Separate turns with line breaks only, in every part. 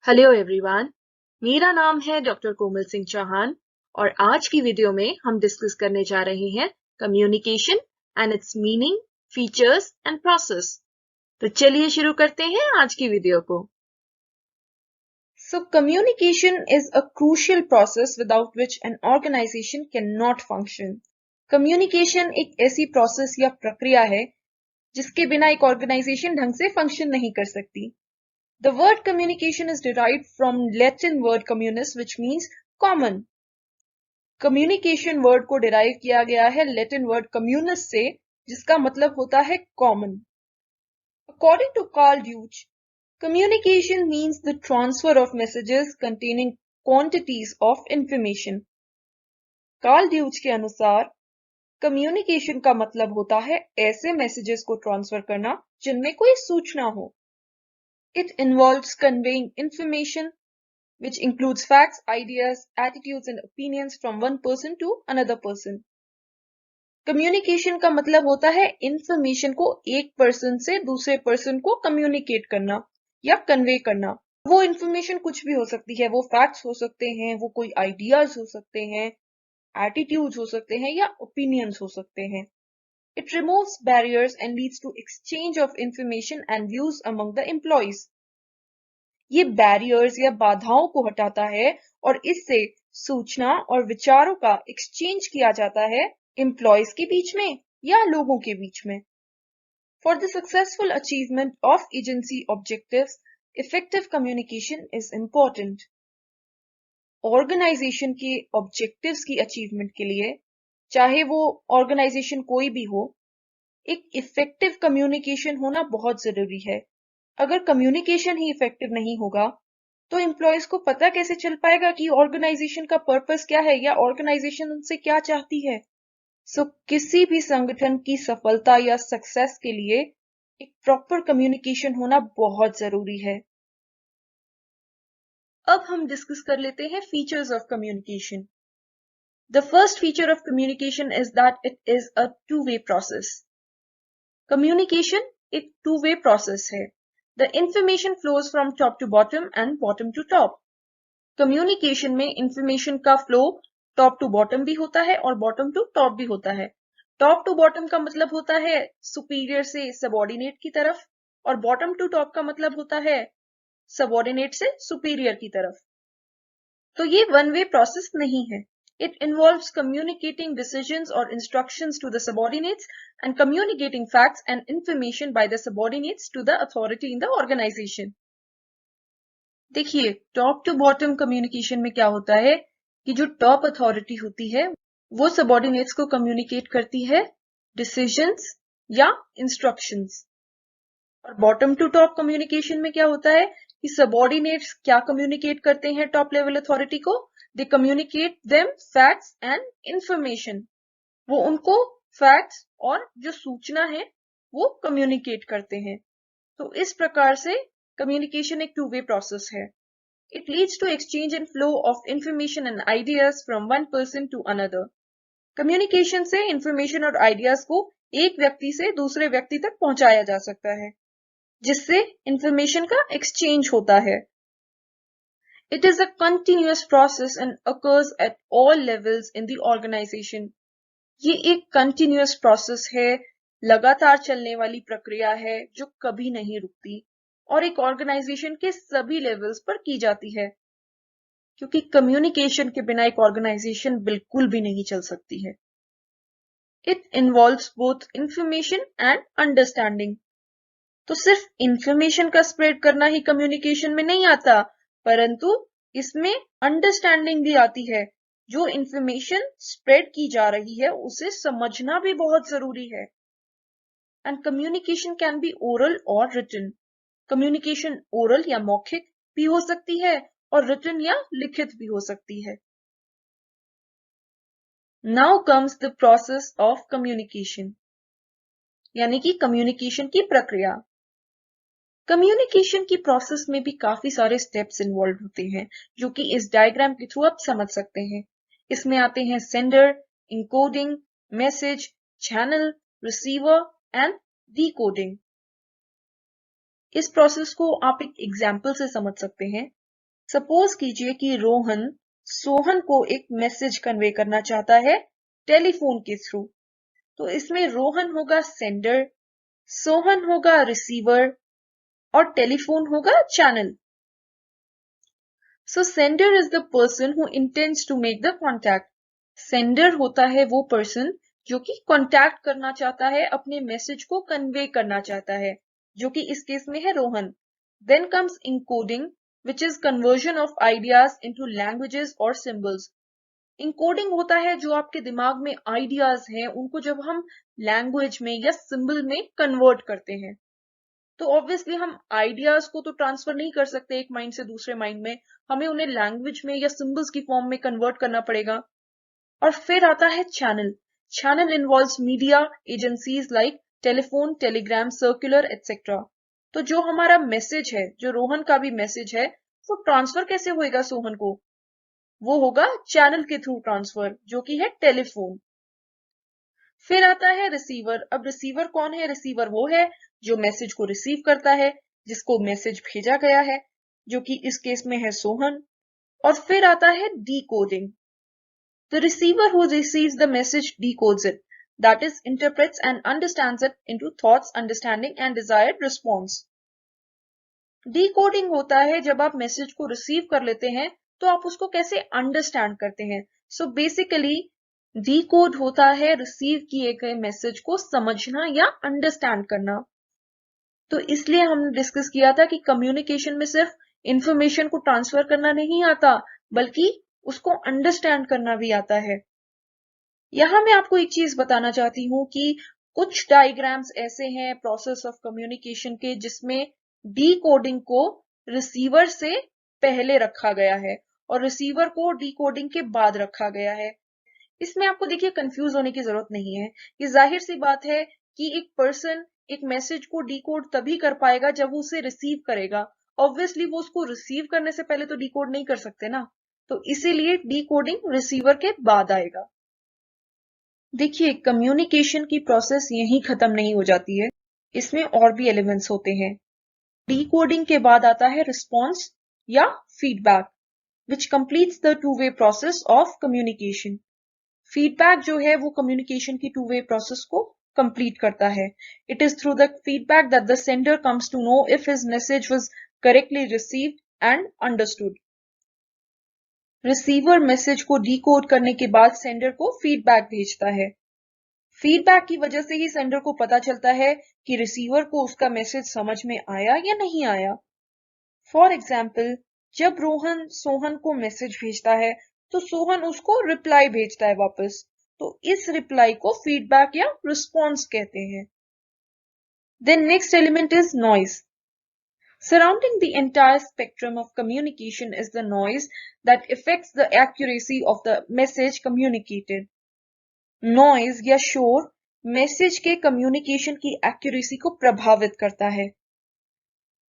Hello everyone, मेरा नाम है डॉक्टर कोमल सिंह चौहान और आज की वीडियो में हम डिस्कस करने जा रहे हैं communication and it's meaning, features and process. तो चलिए शुरू करते हैं आज की वीडियो को।
So communication is a crucial process without which an organization cannot function. Communication एक ऐसी प्रोसेस या प्रक्रिया है जिसके बिना एक ऑर्गेनाइजेशन ढंग से फंक्शन नहीं कर सकती. The word communication is derived from Latin word communis which means common. Communication word को derive किया गया है Latin word communis से जिसका मतलब होता है common. According to Carl Deutsch, communication means the transfer of messages containing quantities of information. Karl Deutsch के अनुसार कम्युनिकेशन का मतलब होता है ऐसे मैसेजेस को ट्रांसफर करना जिनमें कोई सूचना हो. It involves conveying information which includes facts, ideas, attitudes and opinions from one person to another person. Communication का मतलब होता है इंफॉर्मेशन को एक पर्सन से दूसरे पर्सन को कम्युनिकेट करना या कन्वे करना. वो इंफॉर्मेशन कुछ भी हो सकती है, वो फैक्ट्स हो सकते हैं, वो कोई आइडियाज हो सकते हैं, एटीट्यूड्स हो सकते हैं या ओपिनियंस हो सकते हैं. It removes barriers and leads to exchange of information and views among the employees. ये बैरियर्स या बाधाओं को हटाता है और इससे सूचना और विचारों का एक्सचेंज किया जाता है एम्प्लॉयज के बीच में या लोगों के बीच में. For the successful achievement of agency objectives, effective communication is important. Organisation के ऑब्जेक्टिव्स की अचीवमेंट के लिए, चाहे वो ऑर्गेनाइजेशन कोई भी हो, एक इफेक्टिव कम्युनिकेशन होना बहुत जरूरी है. अगर कम्युनिकेशन ही इफेक्टिव नहीं होगा तो एम्प्लॉयज को पता कैसे चल पाएगा कि ऑर्गेनाइजेशन का पर्पस क्या है या ऑर्गेनाइजेशन उनसे क्या चाहती है. सो किसी भी संगठन की सफलता या सक्सेस के लिए एक प्रॉपर कम्युनिकेशन होना बहुत जरूरी है.
अब हम डिस्कस कर लेते हैं features of communication. The first feature of communication is that it is a to way process. Communication एक टू वे प्रोसेस है. The information flows from top to bottom and bottom to top. Communication में information का flow top to bottom भी होता है और bottom to top भी होता है. टॉप टू बॉटम का मतलब होता है सुपीरियर से सबऑर्डिनेट की तरफ और बॉटम टू टॉप का मतलब होता है सबऑर्डिनेट से सुपीरियर की तरफ. तो ये वन वे प्रोसेस नहीं है. It involves communicating decisions or instructions to the subordinates and communicating facts and information by the subordinates to the authority in the organization. देखिए, टॉप टू बॉटम कम्युनिकेशन में क्या होता है कि जो टॉप अथॉरिटी होती है वो सबऑर्डिनेट्स को कम्युनिकेट करती है डिसीजंस या इंस्ट्रक्शंस. और बॉटम टू टॉप कम्युनिकेशन में क्या होता है कि सबऑर्डिनेट्स क्या कम्युनिकेट करते हैं टॉप लेवल अथॉरिटी को. दे communicate them facts and information. वो उनको फैक्ट्स और जो सूचना है वो कम्युनिकेट करते हैं. तो इस प्रकार से कम्युनिकेशन एक टू वे प्रोसेस है. It leads to exchange and flow of information and ideas from one person to another. Communication से इंफॉर्मेशन और आइडियाज को एक व्यक्ति से दूसरे व्यक्ति तक पहुंचाया जा सकता है जिससे इंफॉर्मेशन का एक्सचेंज होता है. It is a continuous process and occurs at all levels in the organization. ये एक कंटिन्यूअस प्रोसेस है, लगातार चलने वाली प्रक्रिया है जो कभी नहीं रुकती और एक ऑर्गेनाइजेशन के सभी लेवल्स पर की जाती है, क्योंकि कम्युनिकेशन के बिना एक ऑर्गेनाइजेशन बिल्कुल भी नहीं चल सकती है. It involves both information and understanding. तो सिर्फ इंफॉर्मेशन का स्प्रेड करना ही कम्युनिकेशन में नहीं आता, परंतु इसमें अंडरस्टैंडिंग भी आती है. जो इंफॉर्मेशन स्प्रेड की जा रही है उसे समझना भी बहुत जरूरी है. And communication can be oral और रिटन. कम्युनिकेशन ओरल या मौखिक भी हो सकती है और रिटन या लिखित भी हो सकती है. Now comes the process of communication, यानी कि कम्युनिकेशन की प्रक्रिया. कम्युनिकेशन की प्रोसेस में भी काफी सारे स्टेप्स इन्वॉल्व होते हैं जो कि इस डायग्राम के थ्रू आप समझ सकते हैं. इसमें आते हैं sender, encoding, message, channel, receiver and decoding. इस प्रोसेस को आप एक एग्जाम्पल से समझ सकते हैं. सपोज कीजिए कि रोहन सोहन को एक मैसेज कन्वे करना चाहता है टेलीफोन के थ्रू। तो इसमें रोहन होगा सेंडर, सोहन होगा रिसीवर और टेलीफोन होगा channel. So sender is the person who intends to make the contact. Sender होता है वो person जो कि contact करना चाहता है, अपने मैसेज को कन्वे करना चाहता है, जो कि इस केस में है Rohan. Then comes encoding, which is conversion of ideas into languages or symbols. Encoding होता है जो आपके दिमाग में आइडियाज हैं उनको जब हम लैंग्वेज में या सिंबल में कन्वर्ट करते हैं। तो ऑब्वियसली हम आइडियाज को तो ट्रांसफर नहीं कर सकते एक माइंड से दूसरे माइंड में, हमें उन्हें लैंग्वेज में या सिंबल्स की फॉर्म में कन्वर्ट करना पड़ेगा। और फिर आता है channel. Channel involves media agencies like telephone, Telegram, circular etcetera. तो जो हमारा मैसेज है, जो रोहन का भी मैसेज है, वो ट्रांसफर कैसे होएगा सोहन को? वो होगा चैनल के थ्रू ट्रांसफर, जो कि है टेलीफोन। फिर आता है रिसीवर। अब रिसीवर कौन है? रिसीवर वो है जो मैसेज को रिसीव करता है, जिसको मैसेज भेजा गया है, जो कि इस केस में है सोहन। और फिर आता है decoding. The receiver who receives the message decodes it, that is interprets and understands it into thoughts, understanding and desired response. Decoding होता है जब आप मैसेज को रिसीव कर लेते हैं तो आप उसको कैसे अंडरस्टैंड करते हैं। सो बेसिकली डीकोड होता है रिसीव किए गए मैसेज को समझना या अंडरस्टैंड करना। तो इसलिए हमने डिस्कस किया था कि कम्युनिकेशन में सिर्फ इंफॉर्मेशन को ट्रांसफर करना नहीं आता, बल्कि उसको अंडरस्टैंड करना भी आता है। यहां मैं आपको एक चीज बताना चाहती हूँ कि कुछ डायग्राम्स ऐसे हैं प्रोसेस ऑफ कम्युनिकेशन के जिसमें डीकोडिंग को रिसीवर से पहले रखा गया है और रिसीवर को डीकोडिंग के बाद रखा गया है। इसमें आपको देखिए कंफ्यूज होने की जरूरत नहीं है। ये जाहिर सी बात है कि एक पर्सन एक मैसेज को डीकोड तभी कर पाएगा जब वो उसे रिसीव करेगा। ऑब्वियसली वो उसको रिसीव करने से पहले तो डीकोड नहीं कर सकते ना, तो इसीलिए डीकोडिंग रिसीवर के बाद आएगा। देखिए कम्युनिकेशन की प्रोसेस यहीं खत्म नहीं हो जाती है, इसमें और भी एलिमेंट्स होते हैं। डीकोडिंग के बाद आता है रिस्पॉन्स या feedback, which completes the two way process of communication. Feedback जो है वो कम्युनिकेशन की टू वे प्रोसेस को कंप्लीट करता है। It is through the feedback that the sender comes to know if his message was correctly received and understood. Receiver message को decode करने के बाद सेंडर को फीडबैक भेजता है। फीडबैक की वजह से ही सेंडर को पता चलता है कि रिसीवर को उसका मैसेज समझ में आया या नहीं आया। फॉर एग्जाम्पल, जब रोहन सोहन को मैसेज भेजता है तो सोहन उसको रिप्लाई भेजता है वापस, तो इस रिप्लाई को फीडबैक या रिस्पॉन्स कहते हैं। Then next element is noise. Surrounding the entire spectrum of communication is the noise that affects the accuracy of the message communicated. Noise या शोर मैसेज के कम्युनिकेशन की एक्यूरेसी को प्रभावित करता है।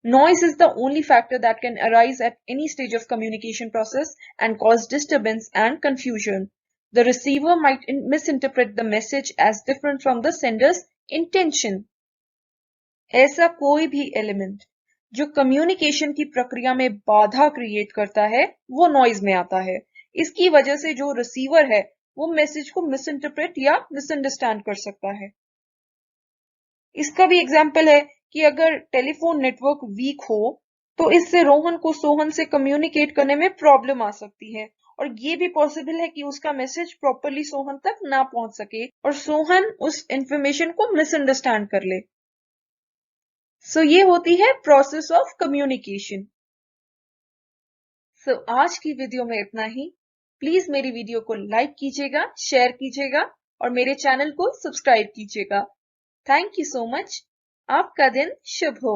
Noise is the only factor that can arise at any stage of communication process and cause disturbance and confusion. The receiver might misinterpret the message as different from the sender's intention. ऐसा कोई भी element जो communication की प्रक्रिया में बाधा create करता है वो नॉइज में आता है। इसकी वजह से जो रिसीवर है वो मैसेज को मिसइंटरप्रेट या मिसअंडरस्टैंड कर सकता है। इसका भी एग्जाम्पल है कि अगर टेलीफोन नेटवर्क वीक हो तो इससे रोहन को सोहन से कम्युनिकेट करने में प्रॉब्लम आ सकती है और ये भी पॉसिबल है कि उसका मैसेज प्रॉपरली सोहन तक ना पहुंच सके और सोहन उस इंफॉर्मेशन को मिसअंडरस्टैंड कर ले। सो ये होती है प्रोसेस ऑफ कम्युनिकेशन। सो आज की वीडियो में इतना ही। प्लीज मेरी वीडियो को लाइक कीजिएगा, शेयर कीजिएगा और मेरे चैनल को सब्सक्राइब कीजिएगा। Thank you so much. आपका दिन शुभ हो।